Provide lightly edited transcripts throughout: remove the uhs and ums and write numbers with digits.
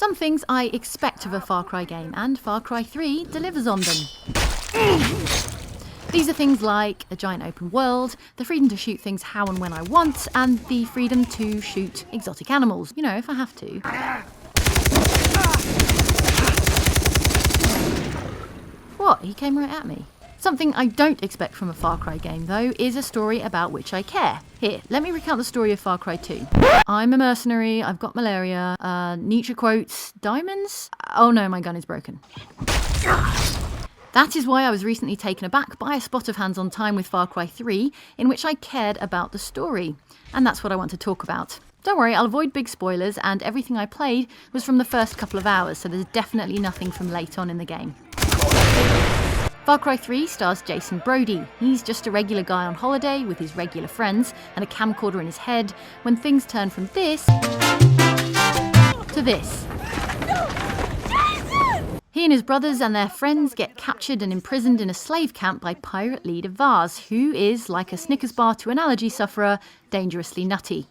Some things I expect of a Far Cry game, and Far Cry 3 delivers on them. These are things like a giant open world, the freedom to shoot things how and when I want, and the freedom to shoot exotic animals, you know, if I have to. What? He came right at me. Something I don't expect from a Far Cry game, though, is a story about which I care. Here, let me recount the story of Far Cry 2. I'm a mercenary, I've got malaria, Nietzsche quotes, diamonds? Oh no, my gun is broken. That is why I was recently taken aback by a spot of hands-on time with Far Cry 3, in which I cared about the story. And that's what I want to talk about. Don't worry, I'll avoid big spoilers, and everything I played was from the first couple of hours, so there's definitely nothing from late on in the game. Far Cry 3 stars Jason Brody. He's just a regular guy on holiday with his regular friends and a camcorder in his head when things turn from this to this. He and his brothers and their friends get captured and imprisoned in a slave camp by pirate leader Vaz, who is, like a Snickers bar to an allergy sufferer, dangerously nutty.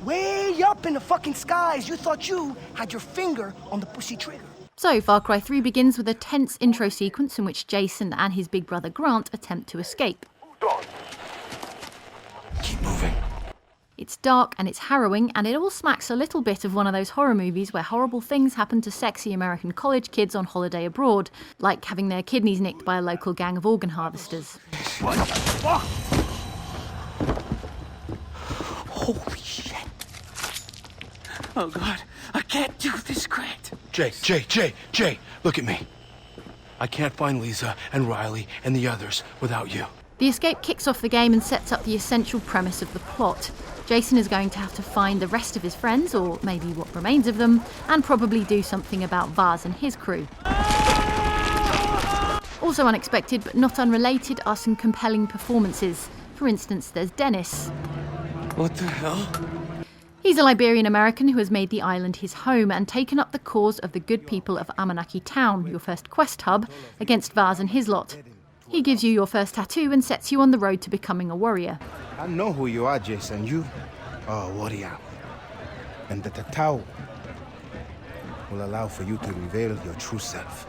Way up in the fucking skies, you thought you had your finger on the pussy trigger. So, Far Cry 3 begins with a tense intro sequence in which Jason and his big brother Grant attempt to escape. Keep moving. It's dark and it's harrowing, and it all smacks a little bit of one of those horror movies where horrible things happen to sexy American college kids on holiday abroad, like having their kidneys nicked by a local gang of organ harvesters. What? Holy shit. Oh God, I can't do this, Grant. Jay, look at me. I can't find Lisa and Riley and the others without you. The escape kicks off the game and sets up the essential premise of the plot. Jason is going to have to find the rest of his friends, or maybe what remains of them, and probably do something about Vaz and his crew. Also unexpected, but not unrelated, are some compelling performances. For instance, there's Dennis. What the hell? He's a Liberian-American who has made the island his home and taken up the cause of the good people of Amanaki Town, your first quest hub, against Vaz and his lot. He gives you your first tattoo and sets you on the road to becoming a warrior. I know who you are, Jason. You are a warrior. And the tattoo will allow for you to reveal your true self.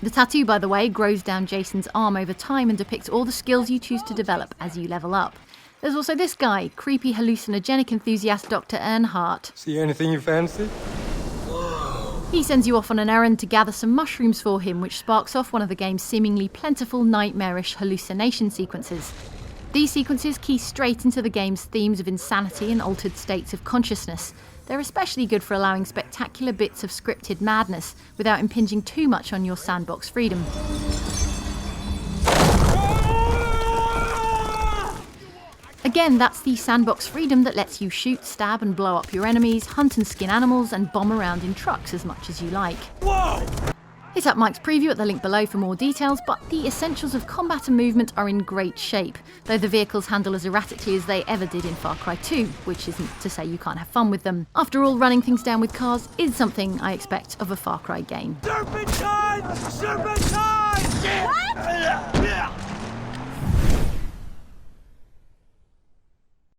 The tattoo, by the way, grows down Jason's arm over time and depicts all the skills you choose to develop as you level up. There's also this guy, creepy hallucinogenic enthusiast Dr. Earnhardt. See anything you fancy? He sends you off on an errand to gather some mushrooms for him, which sparks off one of the game's seemingly plentiful, nightmarish hallucination sequences. These sequences key straight into the game's themes of insanity and altered states of consciousness. They're especially good for allowing spectacular bits of scripted madness without impinging too much on your sandbox freedom. Again, that's the sandbox freedom that lets you shoot, stab and blow up your enemies, hunt and skin animals, and bomb around in trucks as much as you like. Whoa! Hit up Mike's preview at the link below for more details, but the essentials of combat and movement are in great shape, though the vehicles handle as erratically as they ever did in Far Cry 2, which isn't to say you can't have fun with them. After all, running things down with cars is something I expect of a Far Cry game. Serpentine! Serpentine! What?